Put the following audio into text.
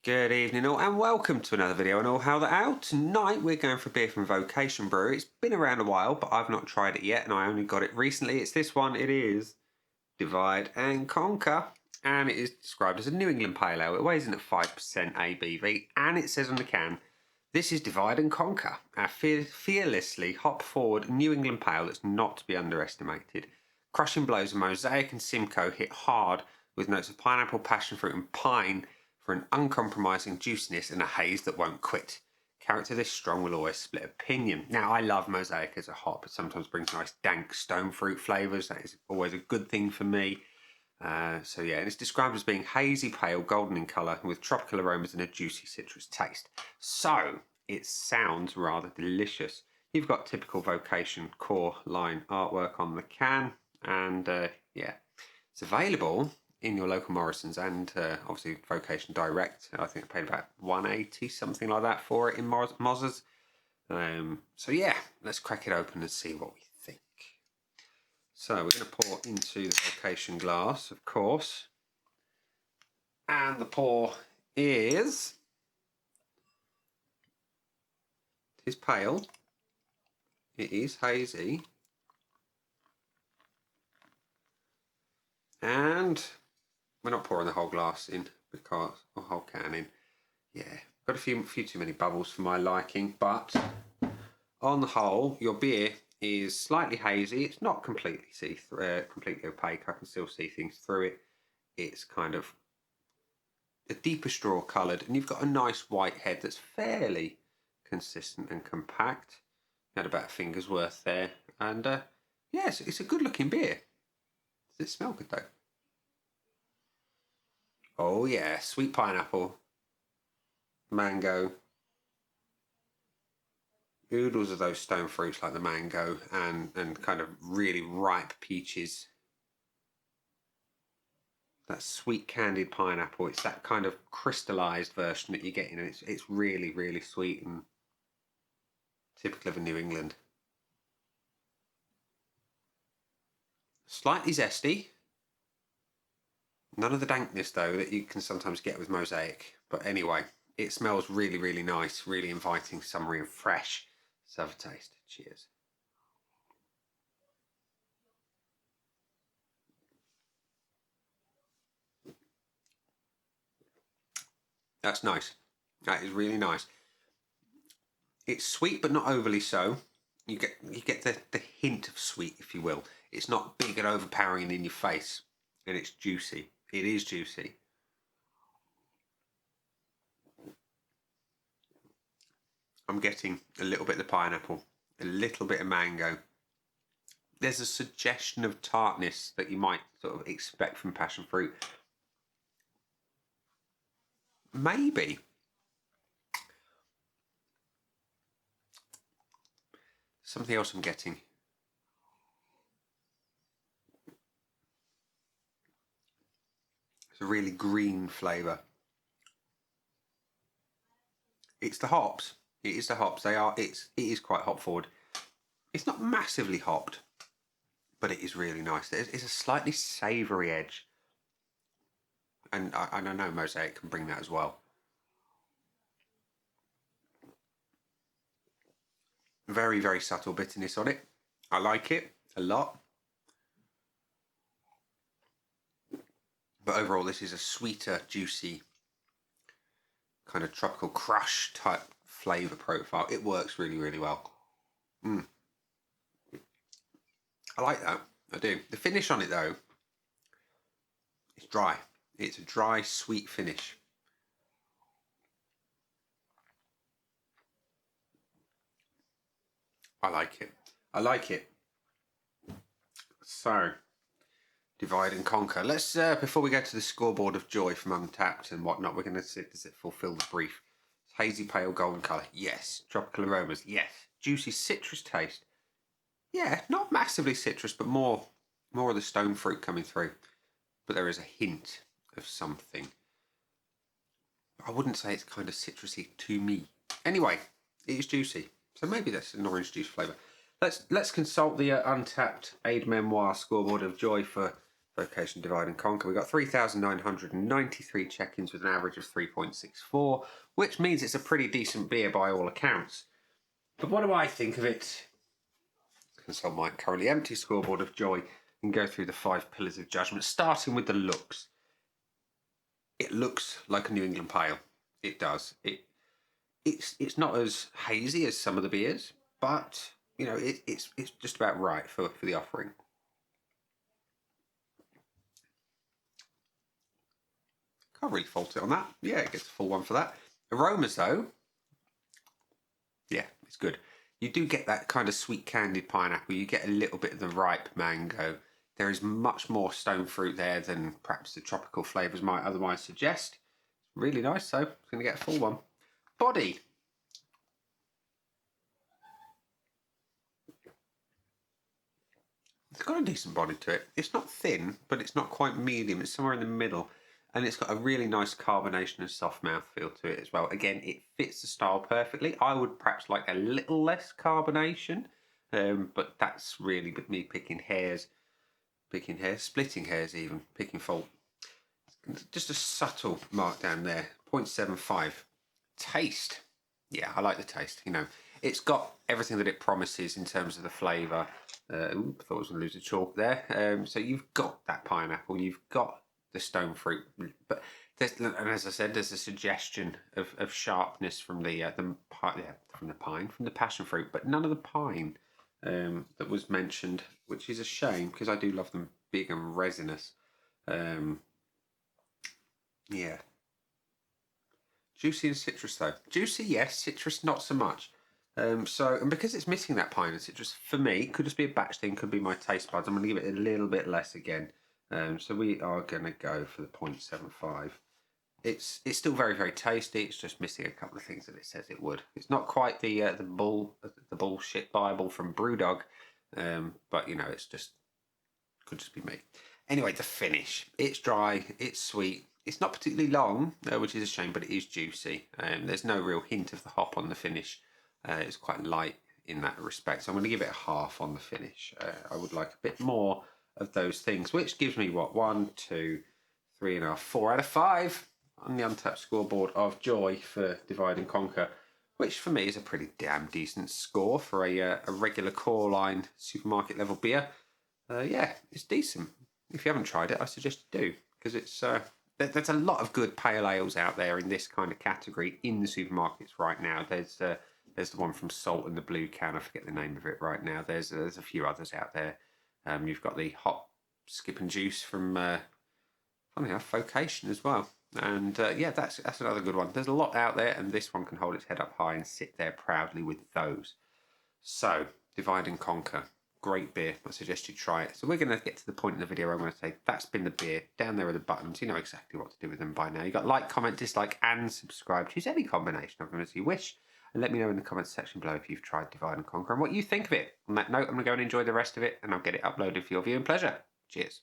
Good evening all and welcome to another video on All How The Out. Tonight we're going for a beer from Vocation Brewery. It's been around a while but I've not tried it yet and I only got it recently. It's this one. It is Divide and Conquer and it is described as a New England Pale Ale. It weighs in at 5% ABV and it says on the can, this is Divide and Conquer, a fearlessly hop-forward New England Pale that's not to be underestimated. Crushing blows of Mosaic and Simcoe hit hard with notes of pineapple, passion fruit and pine for an uncompromising juiciness and a haze that won't quit. Character this strong will always split opinion. Now, I love Mosaic as a hop. It sometimes brings nice dank stone fruit flavours. That is always a good thing for me. So yeah, and it's described as being hazy pale, golden in colour, with tropical aromas and a juicy citrus taste. So, it sounds rather delicious. You've got typical Vocation core line artwork on the can, and yeah, it's available in your local Morrisons and obviously Vocation Direct. I think I paid about $1.80, something like that, for it in Moz's. So yeah, let's crack it open and see what we think. So we're going to pour into the Vocation glass, of course. And the pour is pale. It is hazy. And we're not pouring the whole glass in or whole can in. Yeah, got a few too many bubbles for my liking, but on the whole, your beer is slightly hazy. It's not completely completely opaque. I can still see things through it. It's kind of a deeper straw coloured, and you've got a nice white head that's fairly consistent and compact. Had about a finger's worth there, and yes, it's a good looking beer. Does it smell good though? Oh yeah, sweet pineapple, mango, oodles of those stone fruits like the mango, and kind of really ripe peaches. That sweet candied pineapple, it's that kind of crystallized version that you get in, and it's really, really sweet and typical of a New England. Slightly zesty. None of the dankness though that you can sometimes get with Mosaic. But anyway, it smells really, really nice, really inviting, summery and fresh. Let's have a taste. Cheers. That's nice. That is really nice. It's sweet but not overly so. You get the hint of sweet, if you will. It's not big and overpowering in your face, and it's juicy. It is juicy. I'm getting a little bit of the pineapple, a little bit of mango. There's a suggestion of tartness that you might sort of expect from passion fruit. Maybe. Something else I'm getting. It's a really green flavour. It's the hops. It is the hops. It is quite hop forward. It's not massively hopped, but it is really nice. It's a slightly savoury edge. And I know Mosaic can bring that as well. Very, very subtle bitterness on it. I like it a lot. But overall, this is a sweeter, juicy, kind of tropical crush type flavour profile. It works really, really well. I like that. I do. The finish on it though, it's dry. It's a dry, sweet finish. I like it. I like it. So, divide and conquer. Let's, before we go to the scoreboard of joy from Untapped and whatnot, we're going to see, does it fulfill the brief? Hazy pale golden colour, yes. Tropical aromas, yes. Juicy citrus taste, yeah. Not massively citrus, but more of the stone fruit coming through. But there is a hint of something. I wouldn't say it's kind of citrusy to me. Anyway, it is juicy, so maybe that's an orange juice flavour. Let's consult the Untapped Aid Memoir scoreboard of joy for Vocation Divide and Conquer. We got 3,993 check-ins with an average of 3.64, which means it's a pretty decent beer by all accounts. But what do I think of it? Consult my currently empty scoreboard of joy and go through the 5 pillars of judgment, starting with the looks. It looks like a New England Pale. It does. It's not as hazy as some of the beers, but you know it's just about right for the offering. Can't really fault it on that. Yeah, it gets a full one for that. Aromas though, yeah, it's good. You do get that kind of sweet candied pineapple. You get a little bit of the ripe mango. There is much more stone fruit there than perhaps the tropical flavours might otherwise suggest. Really nice, so it's going to get a full one. Body. It's got a decent body to it. It's not thin, but it's not quite medium. It's somewhere in the middle. And it's got a really nice carbonation and soft mouthfeel to it as well. Again, it fits the style perfectly. I would perhaps like a little less carbonation, but that's really me picking hairs, splitting hairs even, picking fault. Just a subtle mark down there, 0.75. Taste. Yeah, I like the taste. You know, it's got everything that it promises in terms of the flavour. Thought I was going to lose a chalk there. So you've got that pineapple, you've got the stone fruit, but and as I said, there's a suggestion of sharpness from the passion fruit, but none of the pine that was mentioned, which is a shame because I do love them big and resinous. Yeah. Juicy and citrus though. Juicy, yes. Citrus, not so much. And because it's missing that pine and citrus, for me, could just be a batch thing, could be my taste buds. I'm going to give it a little bit less again. So we are going to go for the 0.75. It's still very, very tasty. It's just missing a couple of things that it says it would. It's not quite the bullshit Bible from Brewdog, but you know, it's just could just be me. Anyway, the finish. It's dry. It's sweet. It's not particularly long, which is a shame, but it is juicy. There's no real hint of the hop on the finish. It's quite light in that respect. So I'm going to give it a half on the finish. I would like a bit more of those things, which gives me what? 1, 2, 3.5, 4 out of 5 on the Untapped scoreboard of joy for Divide and Conquer, which for me is a pretty damn decent score for a regular core line supermarket level beer. Yeah, it's decent. If you haven't tried it, I suggest you do, because it's there's a lot of good pale ales out there in this kind of category in the supermarkets right now. There's the one from Salt and the Blue Can. I forget the name of it right now. There's a few others out there. You've got the hot skip and juice from funny enough, Vocation as well. And yeah, that's another good one. There's a lot out there, and this one can hold its head up high and sit there proudly with those. So, Divide and Conquer. Great beer. I suggest you try it. So we're going to get to the point in the video where I'm going to say, that's been the beer. Down there are the buttons. You know exactly what to do with them by now. You've got like, comment, dislike, and subscribe. Choose any combination of them as you wish. And let me know in the comments section below if you've tried Divide and Conquer and what you think of it. On that note, I'm going to go and enjoy the rest of it, and I'll get it uploaded for your viewing pleasure. Cheers.